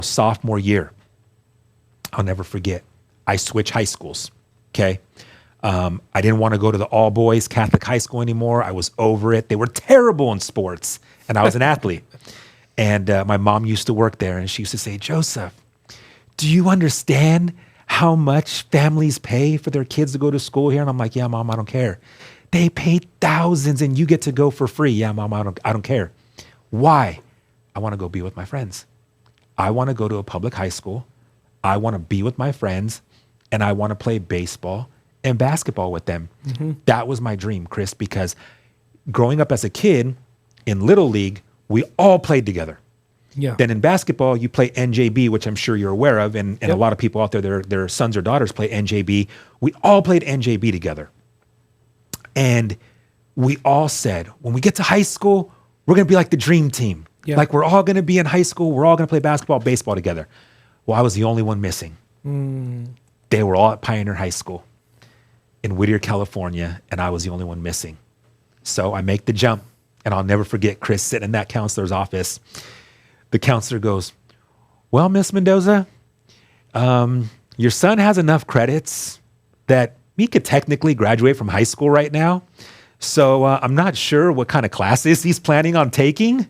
Sophomore year, I'll never forget. I switched high schools. Okay. I didn't want to go to the all boys Catholic high school anymore. I was over it. They were terrible in sports, and I was an athlete. And my mom used to work there, and she used to say, Joseph, do you understand how much families pay for their kids to go to school here? And I'm like, yeah, Mom, I don't care. They pay thousands and you get to go for free. Yeah, Mom, I don't care. Why? I want to go be with my friends. I want to go to a public high school. I want to be with my friends, and I want to play baseball and basketball with them. Mm-hmm. That was my dream, Kris, because growing up as a kid in Little League, we all played together. Yeah. Then in basketball, you play NJB, which I'm sure you're aware of, and a lot of people out there, their sons or daughters play NJB. We all played NJB together. And we all said, when we get to high school, we're going to be like the dream team. Yeah. Like we're all going to be in high school. We're all going to play basketball, baseball together. Well, I was the only one missing. They were all at Pioneer High School in Whittier, California, and I was the only one missing. So I make the jump, and I'll never forget Kris sitting in that counselor's office. The counselor goes, well, Miss Mendoza, your son has enough credits that he could technically graduate from high school right now. So I'm not sure what kind of classes he's planning on taking,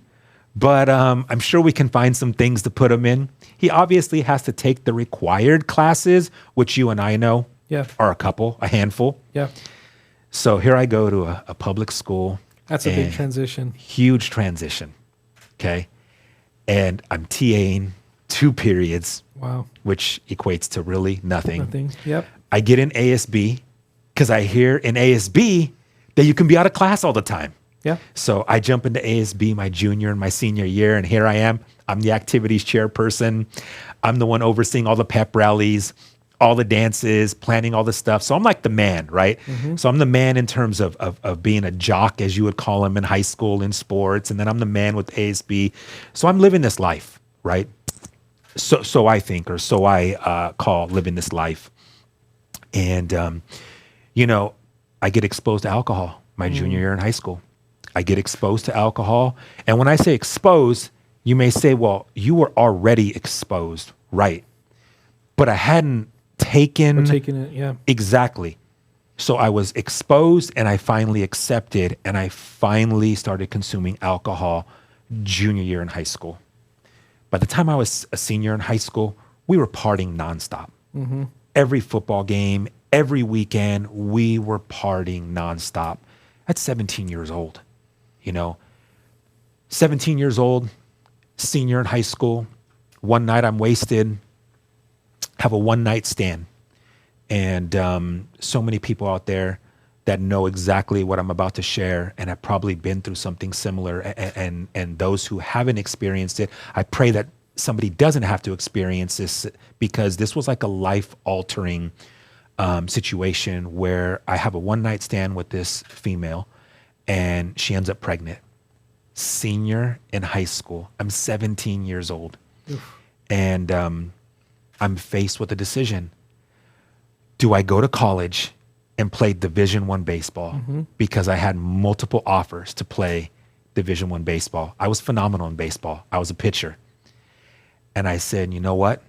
but I'm sure we can find some things to put him in. He obviously has to take the required classes, which you and I know are a handful. Yeah. So here I go to a public school. That's a big transition. Huge transition. Okay. And I'm TAing 2 periods. Wow. Which equates to really nothing. Yep. I get in ASB because I hear in ASB that you can be out of class all the time. Yeah. So I jump into ASB my junior and my senior year, and here I am. I'm the activities chairperson. I'm the one overseeing all the pep rallies, all the dances, planning all the stuff. So I'm like the man, right? Mm-hmm. So I'm the man in terms of being a jock, as you would call him in high school in sports. And then I'm the man with ASB. So I'm living this life, right? So I think, or so I call living this life. And, I get exposed to alcohol my junior year in high school. I get exposed to alcohol. And when I say exposed, you may say, well, you were already exposed, right? But I hadn't taken it, yeah. Exactly. So I was exposed, and I finally accepted, and I finally started consuming alcohol junior year in high school. By the time I was a senior in high school, we were partying nonstop. Mm-hmm. Every football game, every weekend, we were partying nonstop. At 17 years old, 17 years old, senior in high school. One night I'm wasted, have a one-night stand. And so many people out there that know exactly what I'm about to share and have probably been through something similar. And those who haven't experienced it, I pray that somebody doesn't have to experience this, because this was like a life-altering situation where I have a one-night stand with this female, and she ends up pregnant. Senior in high school. I'm 17 years old. Oof. And I'm faced with a decision. Do I go to college and play Division I baseball? Mm-hmm. Because I had multiple offers to play Division I baseball. I was phenomenal in baseball. I was a pitcher. And I said, you know what?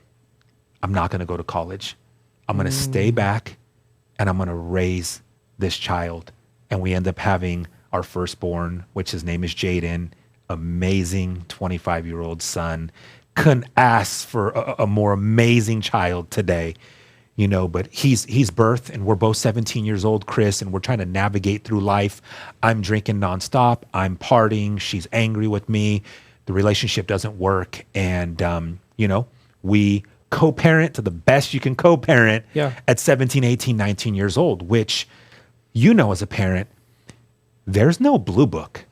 I'm not going to go to college. I'm going to stay back, and I'm going to raise this child. And we end up having our firstborn, which his name is Jaden, amazing 25-year-old son. Couldn't ask for a more amazing child today, but he's birthed, and we're both 17 years old, Kris, and we're trying to navigate through life. I'm drinking nonstop. I'm partying. She's angry with me. The relationship doesn't work. And, we co-parent to the best you can co-parent at 17, 18, 19 years old, which, as a parent, there's no blue book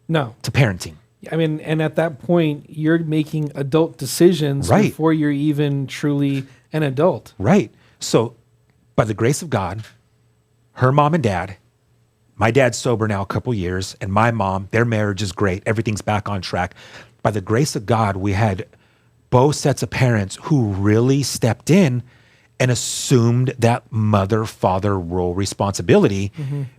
to parenting. I mean, and at that point, you're making adult decisions before you're even truly an adult. Right. So by the grace of God, her mom and dad, my dad's sober now a couple years, and my mom, their marriage is great. Everything's back on track. By the grace of God, we had both sets of parents who really stepped in and assumed that mother-father role responsibility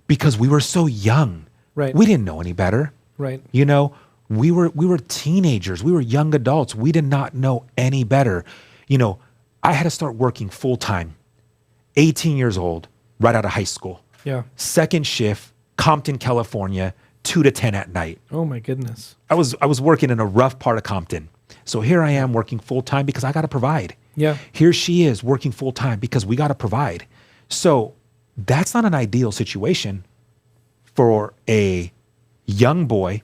because we were so young. Right. We didn't know any better. Right. We were teenagers. We were young adults. We did not know any better. You know, I had to start working full time, 18 years old, right out of high school. Yeah. Second shift, Compton, California, 2 to 10 at night. Oh my goodness. I was working in a rough part of Compton. So here I am working full time because I got to provide. Yeah. Here she is working full time because we got to provide. So that's not an ideal situation for a young boy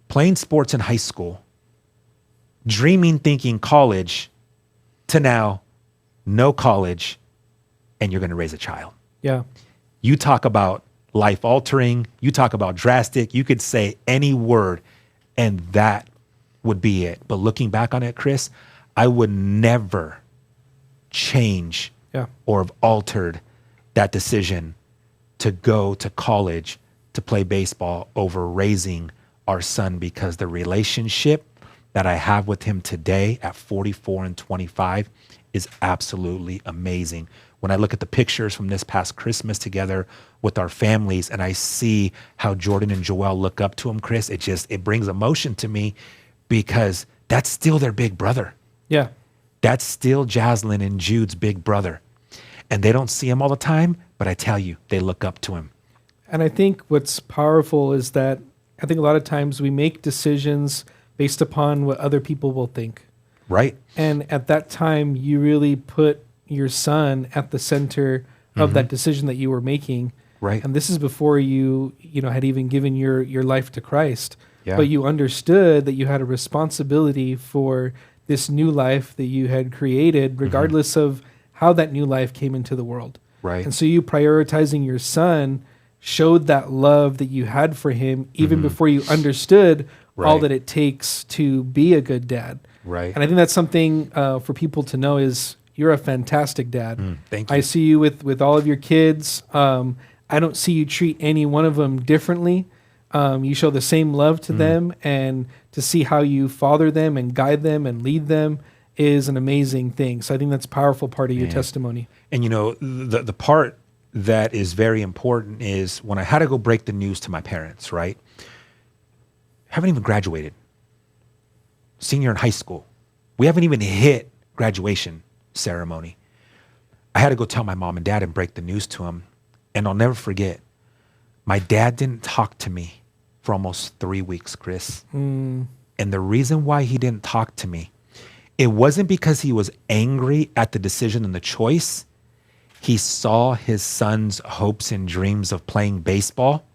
playing sports in high school, dreaming, thinking college, to now no college, and you're going to raise a child. Yeah. You talk about life altering, you talk about drastic, you could say any word, and that would be it. But looking back on it, Kris, I would never change or have altered that decision to go to college to play baseball over raising our son, because the relationship that I have with him today at 44 and 25 is absolutely amazing. When I look at the pictures from this past Christmas together with our families and I see how Jordan and Joel look up to him, Kris, it brings emotion to me, because that's still their big brother. Yeah. That's still Jaslyn and Jude's big brother. And they don't see him all the time, but I tell you, they look up to him. And I think what's powerful is that I think a lot of times we make decisions based upon what other people will think. Right. And at that time, you really put your son at the center of that decision that you were making. Right. And this is before you had even given your life to Christ. Yeah. But you understood that you had a responsibility for this new life that you had created, regardless of how that new life came into the world. Right. And so you prioritizing your son showed that love that you had for him even before you understood all that it takes to be a good dad. Right. And I think that's something for people to know is you're a fantastic dad. Thank you. I see you with all of your kids. I don't see you treat any one of them differently. You show the same love to them, and to see how you father them and guide them and lead them is an amazing thing. So I think that's a powerful part of your testimony. And you know, the part that is very important is when I had to go break the news to my parents, right? Haven't even graduated. Senior in high school. We haven't even hit graduation ceremony. I had to go tell my mom and dad and break the news to them. And I'll never forget, my dad didn't talk to me for almost 3 weeks, Kris. And the reason why he didn't talk to me, it wasn't because he was angry at the decision and the choice. He saw his son's hopes and dreams of playing baseball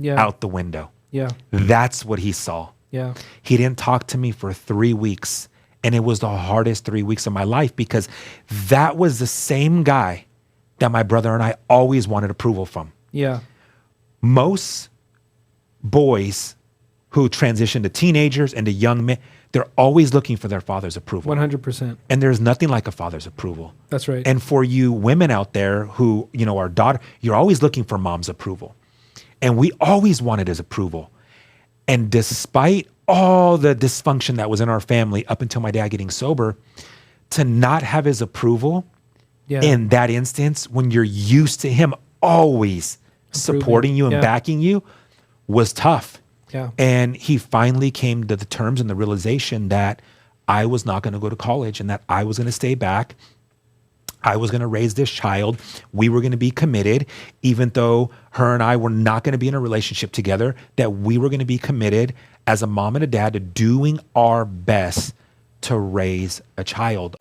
out the window. Yeah. That's what he saw. Yeah. He didn't talk to me for 3 weeks. And it was the hardest 3 weeks of my life, because that was the same guy that my brother and I always wanted approval from. Yeah. Most boys who transition to teenagers and to young men, they're always looking for their father's approval. 100%. And there's nothing like a father's approval. That's right. And for you women out there who, are daughter, you're always looking for mom's approval. And we always wanted his approval. And despite all the dysfunction that was in our family up until my dad getting sober, to not have his approval in that instance, when you're used to him always supporting you and backing you, was tough. Yeah. And he finally came to the terms and the realization that I was not going to go to college and that I was going to stay back. I was going to raise this child. We were going to be committed, even though her and I were not going to be in a relationship together, that we were going to be committed as a mom and a dad to doing our best to raise a child.